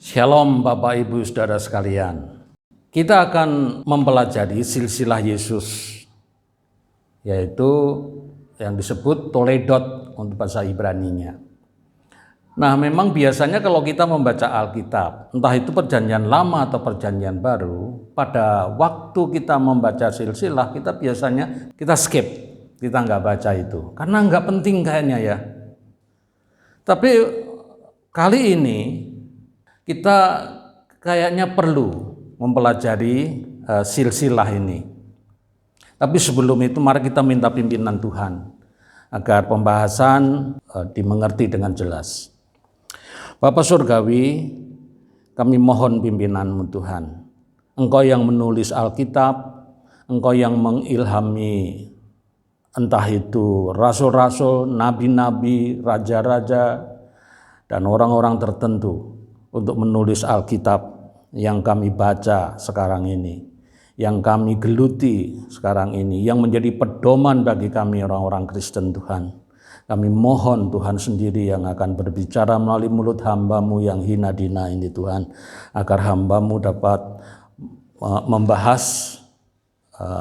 Shalom Bapak Ibu Saudara sekalian. Kita akan mempelajari silsilah Yesus, yaitu yang disebut Toledot untuk bahasa Ibraninya. Nah, memang biasanya kalau kita membaca Alkitab, entah itu perjanjian lama atau perjanjian baru, pada waktu kita membaca silsilah, kita biasanya skip, kita nggak baca itu, karena nggak penting kayaknya ya. Tapi kali ini kita kayaknya perlu mempelajari silsilah ini. Tapi sebelum itu mari kita minta pimpinan Tuhan agar pembahasan dimengerti dengan jelas. Bapa Surgawi, kami mohon pimpinan-Mu Tuhan. Engkau yang menulis Alkitab, Engkau yang mengilhami entah itu rasul-rasul, nabi-nabi, raja-raja, dan orang-orang tertentu untuk menulis Alkitab yang kami baca sekarang ini, yang kami geluti sekarang ini, yang menjadi pedoman bagi kami orang-orang Kristen Tuhan. Kami mohon Tuhan sendiri yang akan berbicara melalui mulut hamba-Mu yang hina dina ini Tuhan, agar hamba-Mu dapat membahas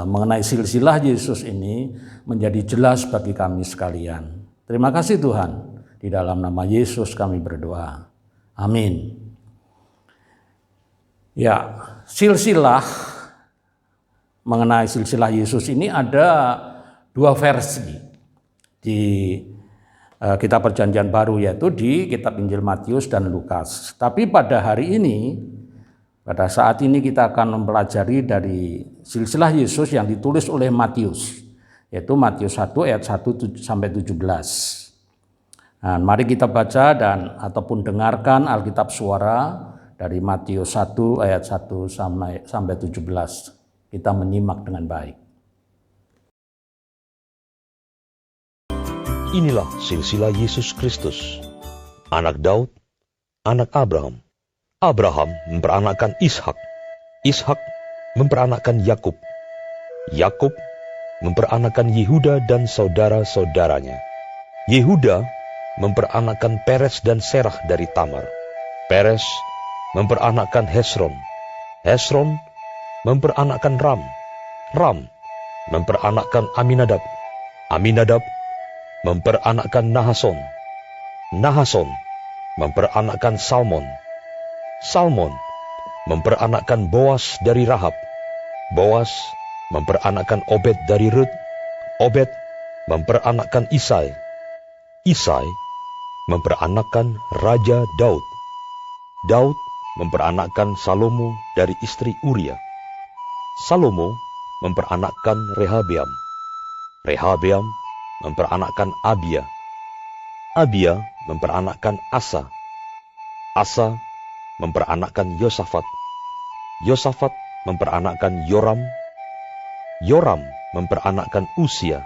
mengenai silsilah Yesus ini menjadi jelas bagi kami sekalian. Terima kasih Tuhan, di dalam nama Yesus kami berdoa. Amin. Ya, silsilah mengenai silsilah Yesus ini ada dua versi di kitab perjanjian baru, yaitu di kitab Injil Matius dan Lukas. Tapi pada hari ini, pada saat ini kita akan mempelajari dari silsilah Yesus yang ditulis oleh Matius, yaitu Matius 1 ayat 1 sampai 17. Nah, mari kita baca dan ataupun dengarkan Alkitab suara dari Matius 1 ayat 1 sampai 17. Kita menyimak dengan baik. Inilah silsilah Yesus Kristus, anak Daud, anak Abraham. Abraham memperanakkan Ishak, Ishak memperanakkan Yakub, Yakub memperanakkan Yehuda dan saudara-saudaranya. Yehuda memperanakkan Peres dan Serah dari Tamar. Peres memperanakkan Hesron, Hesron memperanakkan Ram, Ram memperanakkan Aminadab, Aminadab memperanakkan Nahason, Nahason memperanakkan Salmon, Salmon memperanakkan Boas dari Rahab, Boas memperanakkan Obed dari Rut, Obed memperanakkan Isai, Isai memperanakkan Raja Daud, Daud memperanakkan Salomo dari istri Uria, Salomo memperanakkan Rehabeam, Rehabeam memperanakkan Abia, Abia memperanakkan Asa, Asa memperanakkan Yosafat, Yosafat memperanakkan Yoram, Yoram memperanakkan Usia,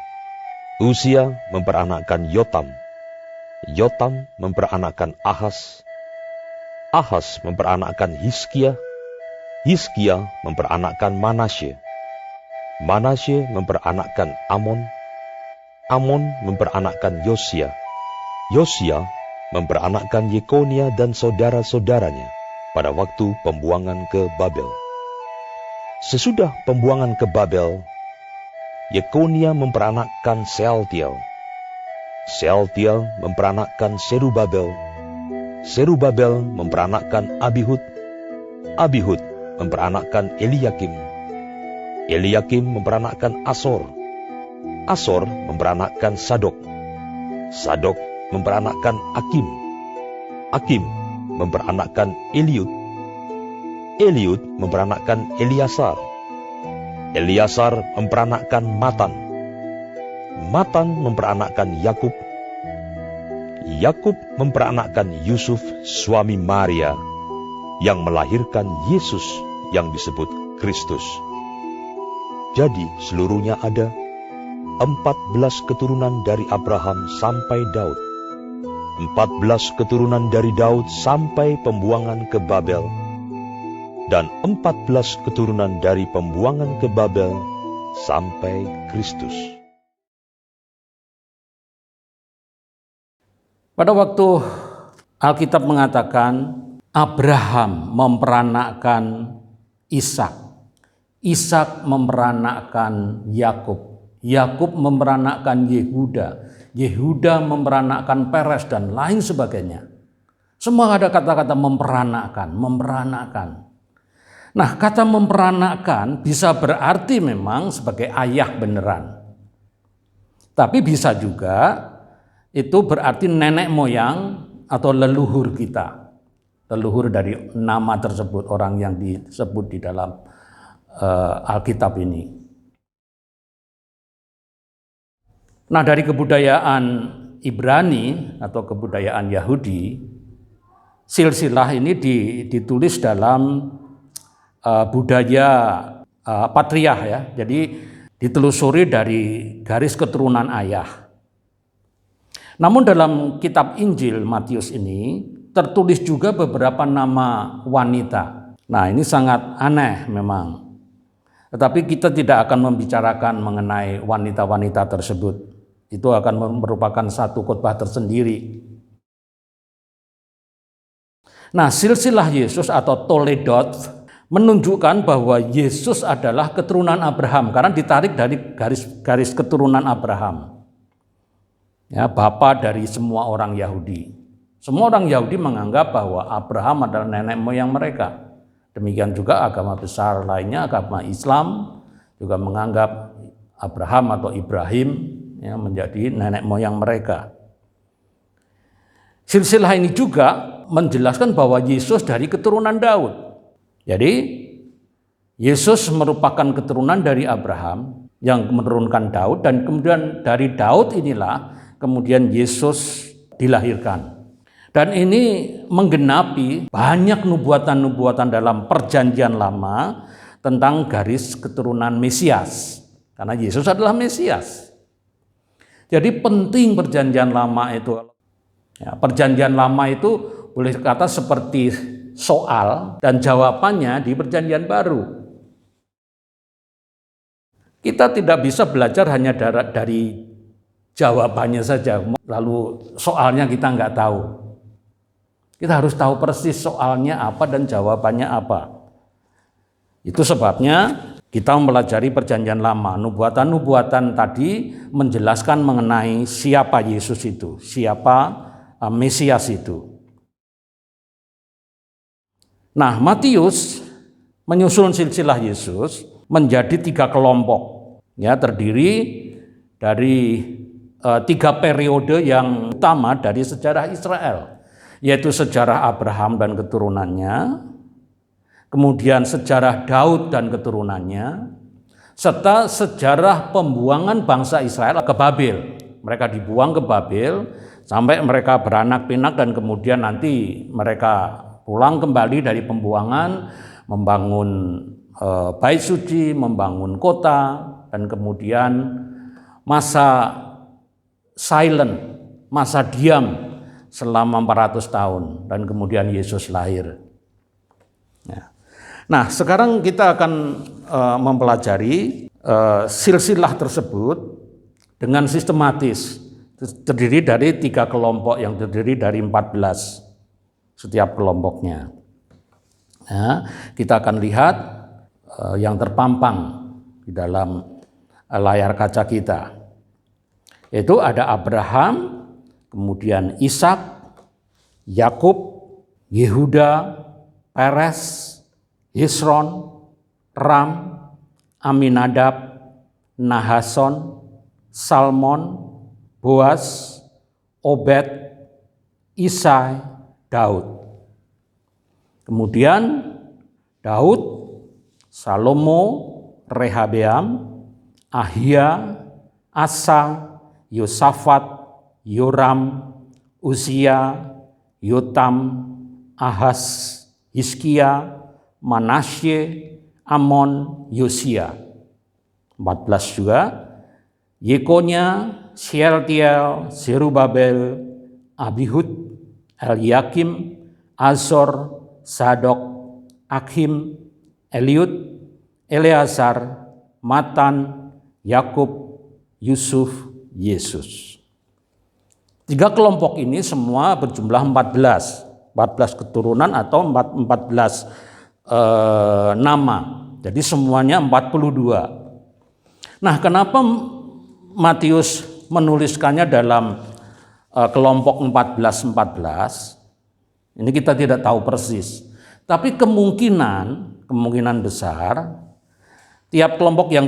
Usia memperanakkan Yotam, Yotam memperanakkan Ahas, Ahas memperanakkan Hizkia, Hizkia memperanakkan Manasye, Manasye memperanakkan Amon, Amon memperanakkan Yosia, Yosia memperanakkan Yekonia dan saudara-saudaranya pada waktu pembuangan ke Babel. Sesudah pembuangan ke Babel, Yekonia memperanakkan Sealtiel, Sealtiel memperanakkan Serubabel, Serubabel memperanakkan Abihud, Abihud memperanakkan Eliakim, Eliakim memperanakkan Asor, Asor memperanakkan Sadok, Sadok memperanakkan Akim, Akim memperanakkan Eliud, Eliud memperanakkan Eliasar, Eliasar memperanakkan Matan, Matan memperanakkan Yakub, Yakub memperanakkan Yusuf suami Maria yang melahirkan Yesus yang disebut Kristus. Jadi seluruhnya ada 14 keturunan dari Abraham sampai Daud, 14 keturunan dari Daud sampai pembuangan ke Babel, dan 14 keturunan dari pembuangan ke Babel sampai Kristus. Pada waktu Alkitab mengatakan Abraham memperanakkan Ishak, Ishak memperanakkan Yakub, Yakub memperanakkan Yehuda, Yehuda memperanakkan Peres dan lain sebagainya. Semua ada kata-kata memperanakkan, memperanakkan. Nah, kata memperanakkan bisa berarti memang sebagai ayah beneran. Tapi bisa juga itu berarti nenek moyang atau leluhur kita. Leluhur dari nama tersebut, orang yang disebut di dalam Alkitab ini. Nah, dari kebudayaan Ibrani atau kebudayaan Yahudi, silsilah ini ditulis dalam budaya patriark ya. Jadi ditelusuri dari garis keturunan ayah. Namun dalam kitab Injil Matius ini tertulis juga beberapa nama wanita. Nah, ini sangat aneh memang. Tetapi kita tidak akan membicarakan mengenai wanita-wanita tersebut. Itu akan merupakan satu khotbah tersendiri. Nah, silsilah Yesus atau Toledot menunjukkan bahwa Yesus adalah keturunan Abraham karena ditarik dari garis keturunan Abraham. Ya, bapa dari semua orang Yahudi. Semua orang Yahudi menganggap bahwa Abraham adalah nenek moyang mereka. Demikian juga agama besar lainnya, agama Islam juga menganggap Abraham atau Ibrahim ya, menjadi nenek moyang mereka. Silsilah ini juga menjelaskan bahwa Yesus dari keturunan Daud. Jadi Yesus merupakan keturunan dari Abraham yang menurunkan Daud, dan kemudian dari Daud inilah kemudian Yesus dilahirkan. Dan ini menggenapi banyak nubuatan-nubuatan dalam Perjanjian Lama tentang garis keturunan Mesias. Karena Yesus adalah Mesias. Jadi penting Perjanjian Lama itu. Ya, Perjanjian Lama itu boleh kata seperti soal dan jawabannya di Perjanjian Baru. Kita tidak bisa belajar hanya dari jawabannya saja, lalu soalnya kita nggak tahu. Kita harus tahu persis soalnya apa dan jawabannya apa. Itu sebabnya kita mempelajari Perjanjian Lama. Nubuatan-nubuatan tadi menjelaskan mengenai siapa Yesus itu, siapa Mesias itu. Nah, Matius menyusun silsilah Yesus menjadi 3 kelompok. Ya, terdiri dari 3 periode yang utama dari sejarah Israel, yaitu sejarah Abraham dan keturunannya, kemudian sejarah Daud dan keturunannya, serta sejarah pembuangan bangsa Israel ke Babel. Mereka dibuang ke Babel sampai mereka beranak pinak dan kemudian nanti mereka pulang kembali dari pembuangan, membangun bait suci, membangun kota, dan kemudian masa silent, masa diam selama 400 tahun, dan kemudian Yesus lahir. Nah, sekarang kita akan mempelajari silsilah tersebut dengan sistematis, terdiri dari 3 kelompok yang terdiri dari 14 setiap kelompoknya. Nah, kita akan lihat yang terpampang di dalam layar kaca kita. Itu ada Abraham, kemudian Ishak, Yakub, Yehuda, Peres, Hesron, Ram, Aminadab, Nahason, Salmon, Boas, Obed, Isai, Daud. Kemudian Daud, Salomo, Rehabeam, Ahia, Asa, Yosafat, Yoram, Uzia, Yotam, Ahaz, Hizkia, Manasye, Amon, Yosia. 14 juga. Yekonya, Shealtiel, Zerubabel, Abihud, Eliakim, Azor, Sadok, Akhim, Eliud, Eleazar, Matan, Yakub, Yusuf, Yesus. 3 kelompok ini semua berjumlah 14. 14 keturunan atau 14 nama. Jadi semuanya 42. Nah, kenapa Matius menuliskannya dalam kelompok 14-14? Ini kita tidak tahu persis. Tapi kemungkinan besar tiap kelompok yang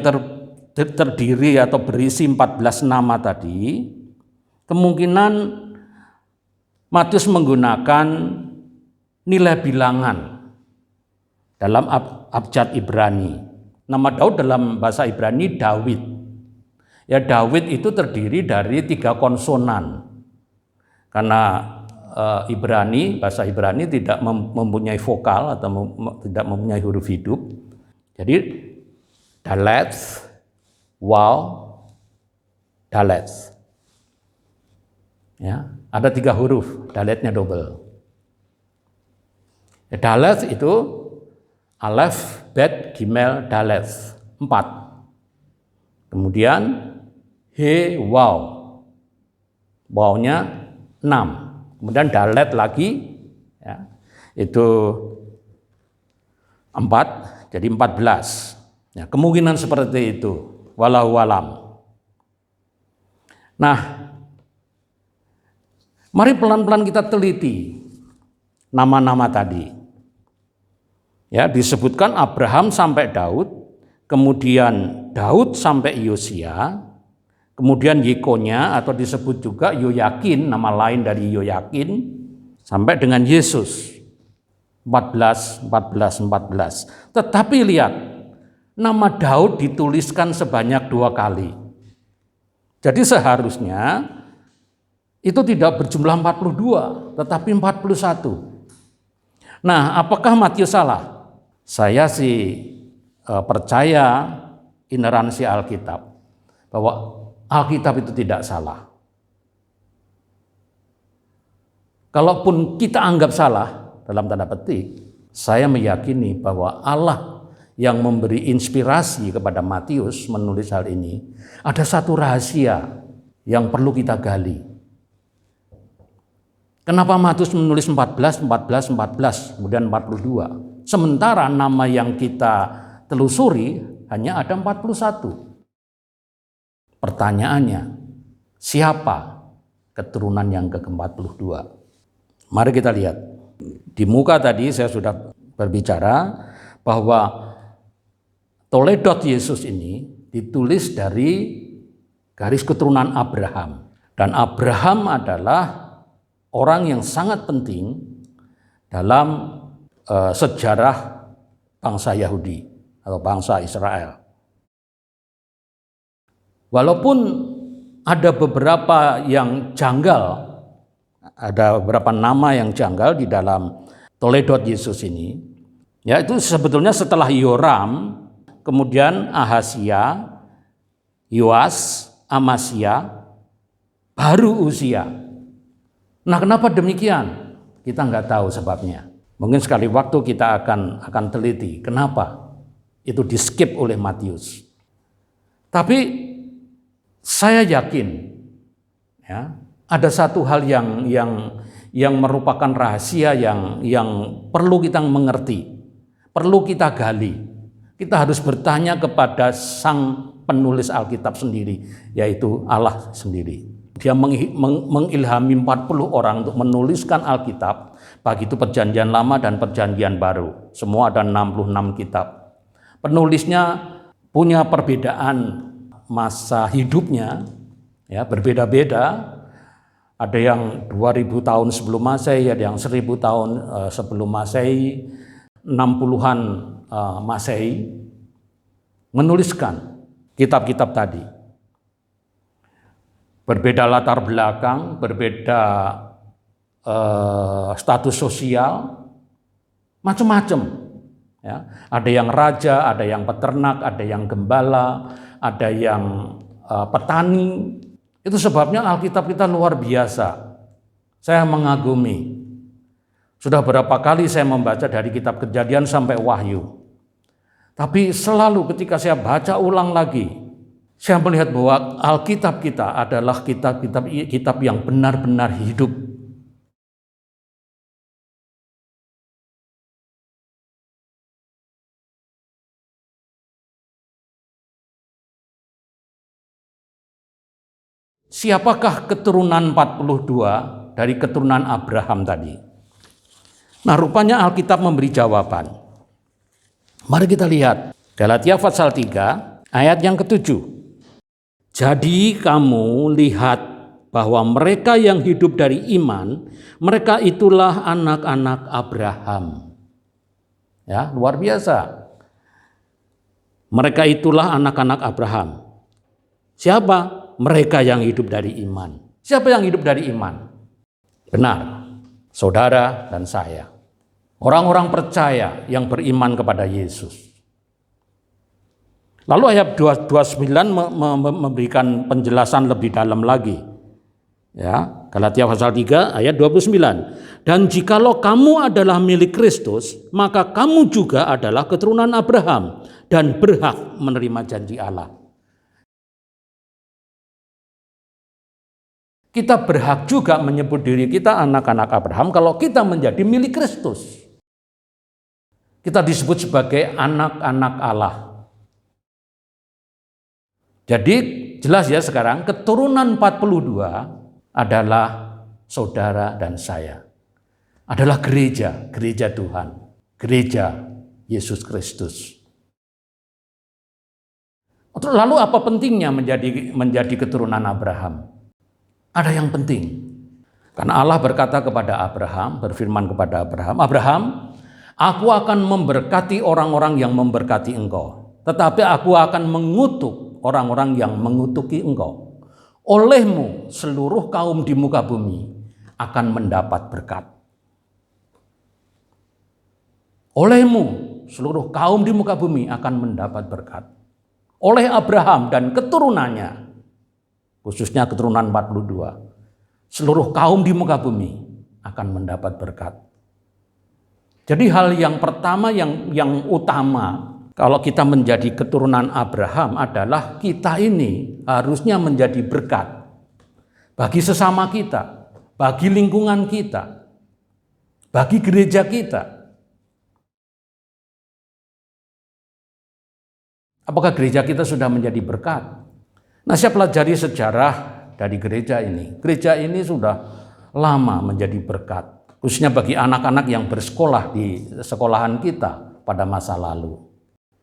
terdiri atau berisi 14 nama tadi, kemungkinan Matius menggunakan nilai bilangan dalam abjad Ibrani. Nama Daud dalam bahasa Ibrani Dawid. Ya, Dawid itu terdiri dari 3 konsonan. Karena bahasa Ibrani tidak mempunyai vokal atau tidak mempunyai huruf hidup. Jadi Dalet, Waw, Dalet. Ya, ada 3 huruf, Daletnya double. Dalet itu Alef, Bet, Gimel, Dalet, 4. Kemudian He, Waw, Wawnya 6. Kemudian Dalet lagi, ya, itu 4, jadi 14. Ya, kemungkinan seperti itu, walau alam. Nah, mari pelan-pelan kita teliti nama-nama tadi. Ya, disebutkan Abraham sampai Daud, kemudian Daud sampai Yosia, kemudian Yekonya atau disebut juga Yoyakin, nama lain dari Yoyakin, sampai dengan Yesus. 14. Tetapi lihat, nama Daud dituliskan sebanyak 2 kali. Jadi seharusnya itu tidak berjumlah 42, tetapi 41. Nah, apakah Matius salah? Saya sih percaya ineransi Alkitab, bahwa Alkitab itu tidak salah. Kalaupun kita anggap salah, dalam tanda petik, saya meyakini bahwa Allah yang memberi inspirasi kepada Matius menulis hal ini, ada satu rahasia yang perlu kita gali. Kenapa Matius menulis 14, kemudian 42? Sementara nama yang kita telusuri hanya ada 41. Pertanyaannya, siapa keturunan yang ke-42? Mari kita lihat. Di muka tadi saya sudah berbicara bahwa Toledot Yesus ini ditulis dari garis keturunan Abraham. Dan Abraham adalah orang yang sangat penting dalam sejarah bangsa Yahudi atau bangsa Israel. Walaupun ada beberapa yang janggal, ada beberapa nama yang janggal di dalam Toledot Yesus ini, ya itu sebetulnya setelah Yoram, kemudian Ahazia, Yoas, Amasya, baru Uzia. Nah, kenapa demikian? Kita nggak tahu sebabnya. Mungkin sekali waktu kita akan teliti kenapa itu di-skip oleh Matius. Tapi saya yakin, ya, ada satu hal yang merupakan rahasia yang perlu kita mengerti, perlu kita gali. Kita harus bertanya kepada sang penulis Alkitab sendiri, yaitu Allah sendiri. Dia mengilhami 40 orang untuk menuliskan Alkitab, baik itu Perjanjian Lama dan Perjanjian Baru. Semua ada 66 kitab. Penulisnya punya perbedaan masa hidupnya, ya, berbeda-beda. Ada yang 2000 tahun sebelum Masehi, ada yang 1000 tahun sebelum Masehi, 60-an Masehi, menuliskan kitab-kitab tadi. Berbeda latar belakang, berbeda status sosial, macam-macam. Ya, ada yang raja, ada yang peternak, ada yang gembala, ada yang petani. Itu sebabnya Alkitab kita luar biasa. Saya mengagumi. Sudah berapa kali saya membaca dari kitab Kejadian sampai Wahyu. Tapi selalu ketika saya baca ulang lagi, saya melihat bahwa Alkitab kita adalah kitab yang benar-benar hidup. siapakah keturunan 42 dari keturunan Abraham tadi? Nah, rupanya Alkitab memberi jawaban. Mari kita lihat Galatia pasal 3 ayat yang ke-7. Jadi kamu lihat bahwa mereka yang hidup dari iman, mereka itulah anak-anak Abraham. Ya, luar biasa. Mereka itulah anak-anak Abraham. Siapa? Mereka yang hidup dari iman. Siapa yang hidup dari iman? Benar, saudara dan saya. Orang-orang percaya yang beriman kepada Yesus. Lalu ayat 29 memberikan penjelasan lebih dalam lagi. Ya, Galatia pasal 3 ayat 29. Dan jikalau kamu adalah milik Kristus, maka kamu juga adalah keturunan Abraham dan berhak menerima janji Allah. Kita berhak juga menyebut diri kita anak-anak Abraham kalau kita menjadi milik Kristus. Kita disebut sebagai anak-anak Allah. Jadi jelas ya sekarang keturunan 42 adalah saudara dan saya. Adalah gereja Tuhan, gereja Yesus Kristus. Lalu apa pentingnya menjadi keturunan Abraham? Ada yang penting. Karena Allah berkata kepada Abraham, berfirman kepada Abraham, Abraham, aku akan memberkati orang-orang yang memberkati engkau, tetapi aku akan mengutuk orang-orang yang mengutuki engkau. Olehmu seluruh kaum di muka bumi akan mendapat berkat. Olehmu seluruh kaum di muka bumi akan mendapat berkat. Oleh Abraham dan keturunannya, khususnya keturunan 42, seluruh kaum di muka bumi akan mendapat berkat. Jadi hal yang pertama yang utama kalau kita menjadi keturunan Abraham adalah kita ini harusnya menjadi berkat bagi sesama kita, bagi lingkungan kita, bagi gereja kita. Apakah gereja kita sudah menjadi berkat? Nah, saya pelajari sejarah dari gereja ini. Gereja ini sudah lama menjadi berkat, khususnya bagi anak-anak yang bersekolah di sekolahan kita pada masa lalu.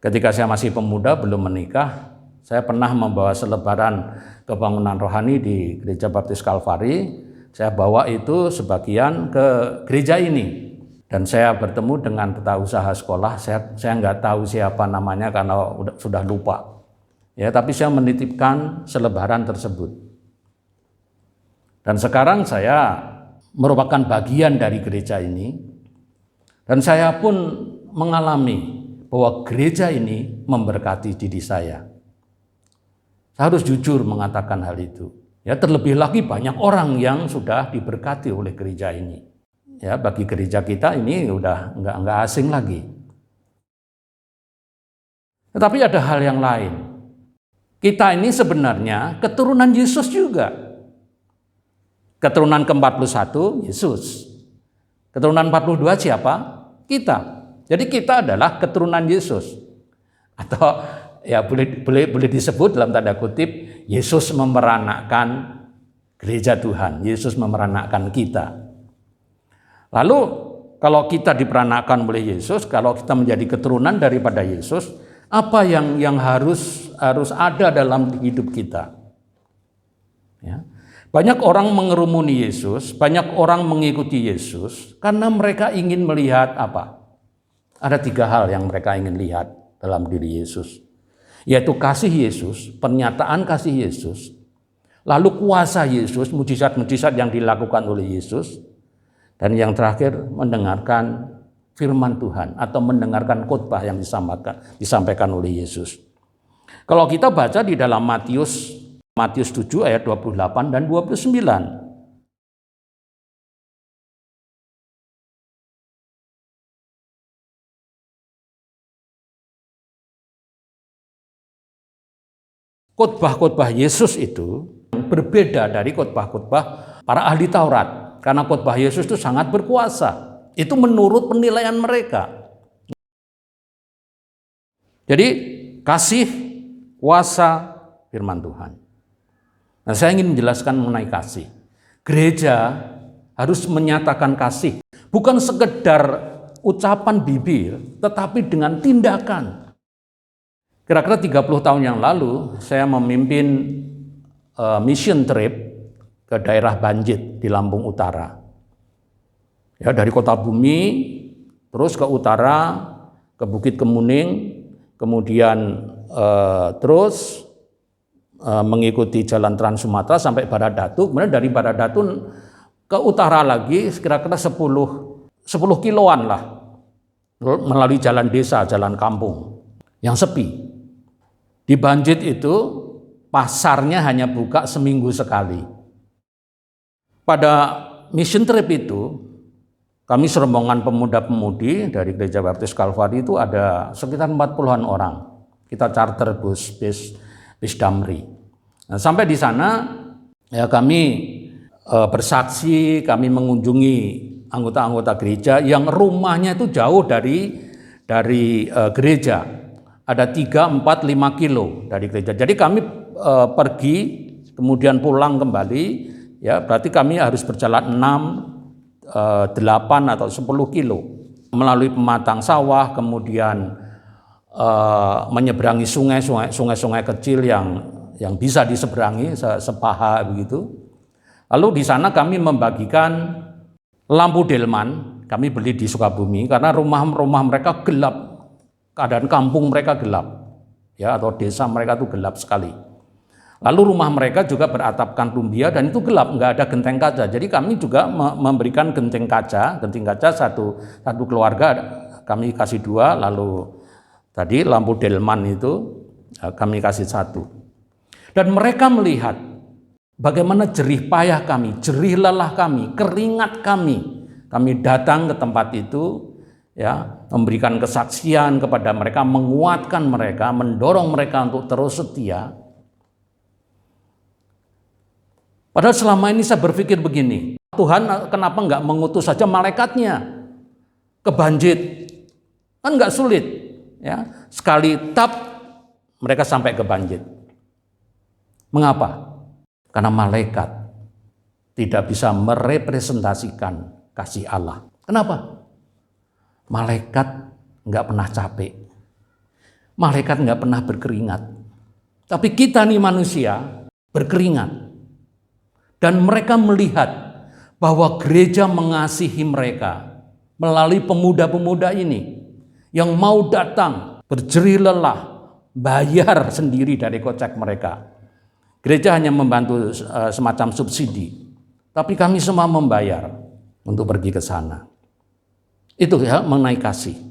Ketika saya masih pemuda, belum menikah, saya pernah membawa selebaran kebangunan rohani di Gereja Baptis Kalvari. Saya bawa itu sebagian ke gereja ini. Dan saya bertemu dengan tata usaha sekolah, saya nggak tahu siapa namanya karena sudah lupa. Ya, tapi saya menitipkan selebaran tersebut. Dan sekarang saya merupakan bagian dari gereja ini. Dan saya pun mengalami bahwa gereja ini memberkati diri saya. Saya harus jujur mengatakan hal itu. Ya, terlebih lagi banyak orang yang sudah diberkati oleh gereja ini. Ya, bagi gereja kita ini udah nggak asing lagi. Tetapi ada hal yang lain. Kita ini sebenarnya keturunan Yesus juga. Keturunan ke-41 Yesus. Keturunan 42 siapa? Kita. Jadi kita adalah keturunan Yesus. Atau ya boleh disebut dalam tanda kutip Yesus memeranakkan gereja Tuhan. Yesus memeranakkan kita. Lalu kalau kita diperanakkan oleh Yesus, kalau kita menjadi keturunan daripada Yesus, apa yang harus ada dalam hidup kita? Ya. Banyak orang mengerumuni Yesus, banyak orang mengikuti Yesus karena mereka ingin melihat apa? Ada 3 hal yang mereka ingin lihat dalam diri Yesus, yaitu kasih Yesus, pernyataan kasih Yesus, lalu kuasa Yesus, mujizat-mujizat yang dilakukan oleh Yesus, dan yang terakhir mendengarkan firman Tuhan atau mendengarkan khotbah yang disampaikan oleh Yesus. Kalau kita baca di dalam Matius 7 ayat 28 dan 29. Khotbah-khotbah Yesus itu berbeda dari khotbah-khotbah para ahli Taurat. Karena khotbah Yesus itu sangat berkuasa. Itu menurut penilaian mereka. Jadi kasih, kuasa, firman Tuhan. Nah, saya ingin menjelaskan mengenai kasih. Gereja harus menyatakan kasih, bukan sekedar ucapan bibir, tetapi dengan tindakan. Kira-kira 30 tahun yang lalu, saya memimpin mission trip ke daerah Banjit di Lampung Utara. Ya, dari Kota Bumi, terus ke utara, ke Bukit Kemuning, kemudian terus mengikuti jalan Trans Sumatera sampai Baradatu, kemudian dari Baradatu ke utara lagi kira-kira 10 kiloan lah, melalui jalan desa, jalan kampung yang sepi. Di Banjit itu pasarnya hanya buka seminggu sekali. Pada mission trip itu, kami serombongan pemuda-pemudi dari Gereja Baptis Kalvari itu ada sekitar 40-an orang. Kita charter bus Damri. Nah, sampai di sana ya kami bersaksi, kami mengunjungi anggota-anggota gereja yang rumahnya itu jauh dari gereja. Ada 3, 4, 5 kilo dari gereja. Jadi kami pergi kemudian pulang kembali, ya berarti kami harus berjalan 6, 8 atau 10 kilo melalui pematang sawah, kemudian menyeberangi sungai-sungai kecil yang bisa diseberangi sepaha begitu. Lalu di sana kami membagikan lampu delman, kami beli di Sukabumi karena rumah-rumah mereka gelap, keadaan kampung mereka gelap, ya atau desa mereka itu gelap sekali. Lalu rumah mereka juga beratapkan tumbia dan itu gelap, nggak ada genteng kaca. Jadi kami juga memberikan genteng kaca satu keluarga kami kasih 2, lalu tadi lampu delman itu kami kasih 1. Dan mereka melihat bagaimana jerih payah kami, jerih lelah kami, keringat kami. Kami datang ke tempat itu, ya, memberikan kesaksian kepada mereka, menguatkan mereka, mendorong mereka untuk terus setia. Padahal selama ini saya berpikir begini, Tuhan kenapa nggak mengutus saja malaikatnya ke Banjit? Kan nggak sulit. Ya, sekali tap mereka sampai ke Banjit. Mengapa? Karena malaikat tidak bisa merepresentasikan kasih Allah. Kenapa? Malaikat nggak pernah capek. Malaikat nggak pernah berkeringat. Tapi kita nih manusia berkeringat. Dan mereka melihat bahwa gereja mengasihi mereka melalui pemuda-pemuda ini yang mau datang, berjerih lelah, bayar sendiri dari kocek mereka. Gereja hanya membantu semacam subsidi, tapi kami semua membayar untuk pergi ke sana. Itu ya mengenai kasih.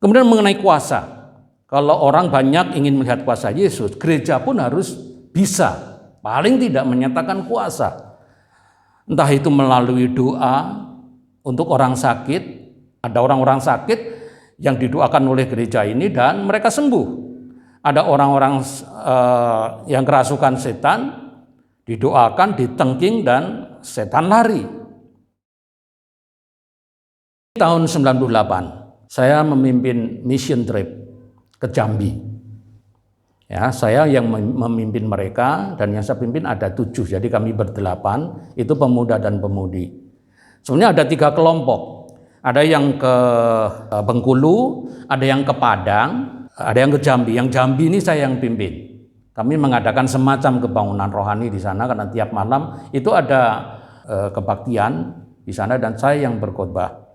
Kemudian mengenai kuasa, kalau orang banyak ingin melihat kuasa Yesus, gereja pun harus bisa, paling tidak menyatakan kuasa. Entah itu melalui doa untuk orang sakit, ada orang-orang sakit yang didoakan oleh gereja ini dan mereka sembuh. Ada orang-orang yang kerasukan setan, didoakan, ditengking dan setan lari. Tahun 98. Saya memimpin mission trip ke Jambi. Ya, saya yang memimpin mereka dan yang saya pimpin ada 7. Jadi kami ber8, itu pemuda dan pemudi. Sebenarnya ada 3 kelompok. Ada yang ke Bengkulu, ada yang ke Padang, ada yang ke Jambi. Yang Jambi ini saya yang pimpin. Kami mengadakan semacam kebangunan rohani di sana karena tiap malam itu ada kebaktian di sana dan saya yang berkhotbah.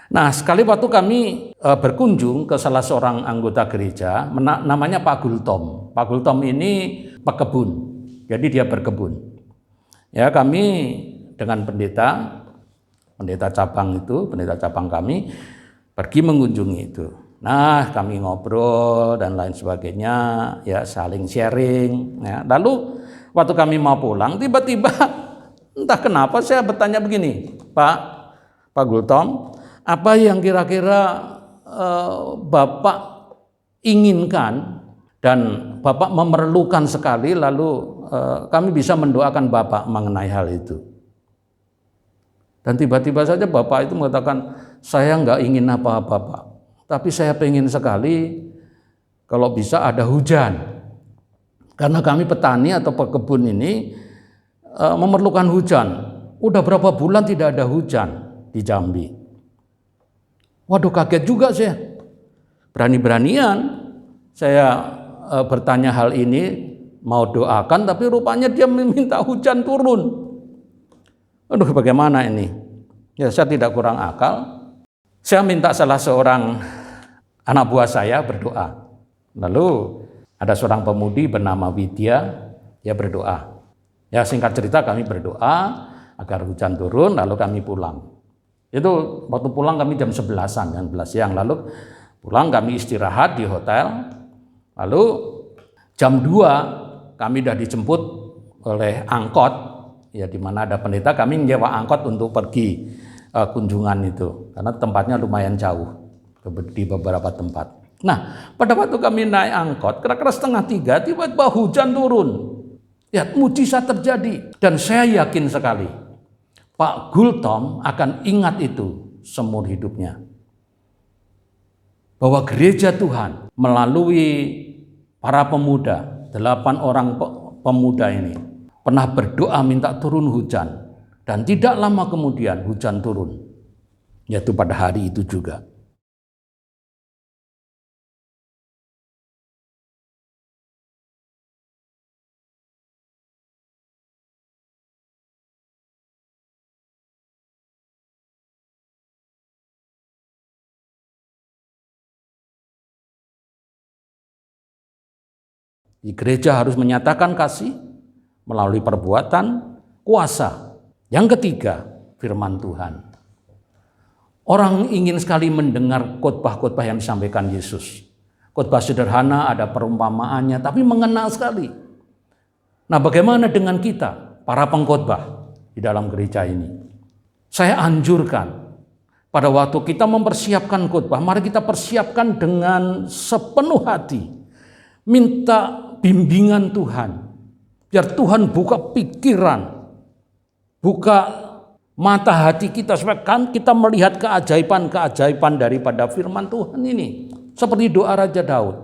Nah, sekali waktu kami berkunjung ke salah seorang anggota gereja, namanya Pak Gultom. Pak Gultom ini pekebun, jadi dia berkebun. Ya, kami dengan pendeta cabang kami pergi mengunjungi itu. Nah, kami ngobrol dan lain sebagainya, ya saling sharing. Ya. Lalu waktu kami mau pulang, tiba-tiba entah kenapa saya bertanya begini, Pak Gultom, apa yang kira-kira Bapak inginkan dan Bapak memerlukan sekali, lalu kami bisa mendoakan Bapak mengenai hal itu. Dan tiba-tiba saja Bapak itu mengatakan, saya nggak ingin apa-apa Pak, tapi saya pengen sekali kalau bisa ada hujan. Karena kami petani atau pekebun ini memerlukan hujan. Udah berapa bulan tidak ada hujan di Jambi. Waduh, kaget juga saya. Berani-beranian saya bertanya hal ini, mau doakan, tapi rupanya dia meminta hujan turun. Aduh, bagaimana ini? Ya, saya tidak kurang akal. Saya minta salah seorang anak buah saya berdoa. Lalu ada seorang pemudi bernama Widya, dia berdoa. Ya, singkat cerita kami berdoa agar hujan turun, lalu kami pulang. Itu waktu pulang kami jam 11-an, jam 11 siang. Lalu pulang kami istirahat di hotel. Lalu jam 2 kami sudah dijemput oleh angkot, ya di mana ada pendeta, kami menyewa angkot untuk pergi kunjungan itu. Karena tempatnya lumayan jauh di beberapa tempat. Nah, pada waktu kami naik angkot, kira-kira 2:30, tiba-tiba hujan turun. Ya, mujizat terjadi. Dan saya yakin sekali, Pak Gultom akan ingat itu seumur hidupnya. Bahwa gereja Tuhan melalui para pemuda, 8 orang pemuda ini, pernah berdoa minta turun hujan. Dan tidak lama kemudian hujan turun. Yaitu pada hari itu juga. Di gereja harus menyatakan kasih melalui perbuatan, kuasa. Yang ketiga, firman Tuhan. Orang ingin sekali mendengar khotbah-khotbah yang disampaikan Yesus. Khotbah sederhana, ada perumpamaannya, tapi mengena sekali. Nah, bagaimana dengan kita, para pengkhotbah di dalam gereja ini? Saya anjurkan, pada waktu kita mempersiapkan khotbah, mari kita persiapkan dengan sepenuh hati. Minta bimbingan Tuhan, biar Tuhan buka pikiran, buka mata hati kita, supaya kan kita melihat keajaiban-keajaiban daripada firman Tuhan ini. Seperti doa Raja Daud,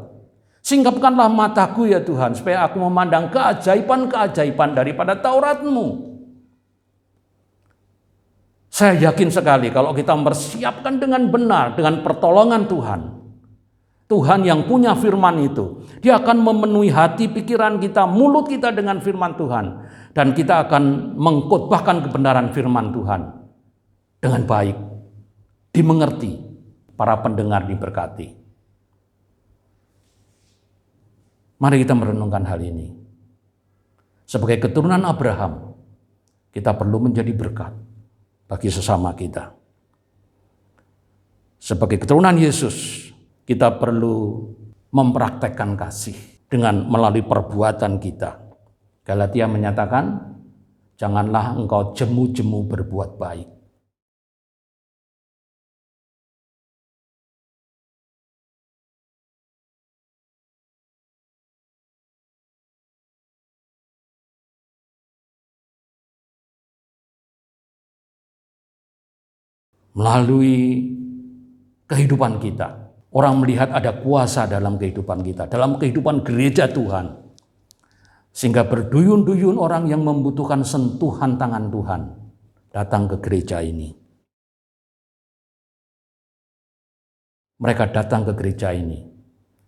singkapkanlah mataku ya Tuhan, supaya aku memandang keajaiban-keajaiban daripada Taurat-Mu. Saya yakin sekali kalau kita mempersiapkan dengan benar, dengan pertolongan Tuhan, Tuhan yang punya firman itu, Dia akan memenuhi hati, pikiran kita, mulut kita dengan firman Tuhan. Dan kita akan mengkhotbahkan kebenaran firman Tuhan dengan baik, dimengerti, para pendengar diberkati. Mari kita merenungkan hal ini. Sebagai keturunan Abraham, kita perlu menjadi berkat bagi sesama kita. Sebagai keturunan Yesus, kita perlu mempraktekkan kasih dengan melalui perbuatan kita. Galatia menyatakan, janganlah engkau jemu-jemu berbuat baik. Melalui kehidupan kita, orang melihat ada kuasa dalam kehidupan kita, dalam kehidupan gereja Tuhan. Sehingga berduyun-duyun orang yang membutuhkan sentuhan tangan Tuhan datang ke gereja ini. Mereka datang ke gereja ini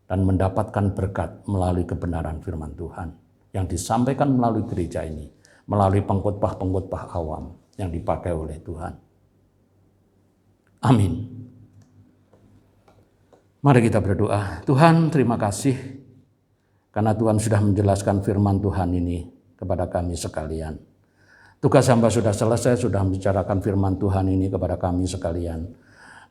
dan mendapatkan berkat melalui kebenaran firman Tuhan yang disampaikan melalui gereja ini, melalui pengkhotbah-pengkhotbah awam yang dipakai oleh Tuhan. Amin. Mari kita berdoa. Tuhan, terima kasih karena Tuhan sudah menjelaskan firman Tuhan ini kepada kami sekalian. Tugas hamba sudah selesai, sudah membicarakan firman Tuhan ini kepada kami sekalian.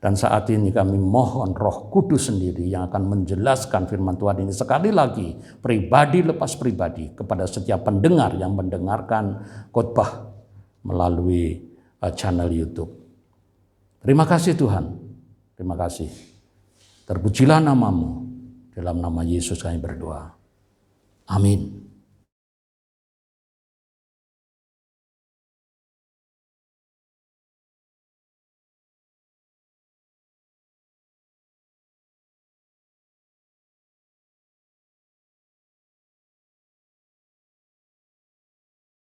Dan saat ini kami mohon Roh Kudus sendiri yang akan menjelaskan firman Tuhan ini sekali lagi, pribadi lepas pribadi, kepada setiap pendengar yang mendengarkan khotbah melalui channel YouTube. Terima kasih Tuhan, terima kasih. Terpujilah namamu, dalam nama Yesus kami berdoa. Amin.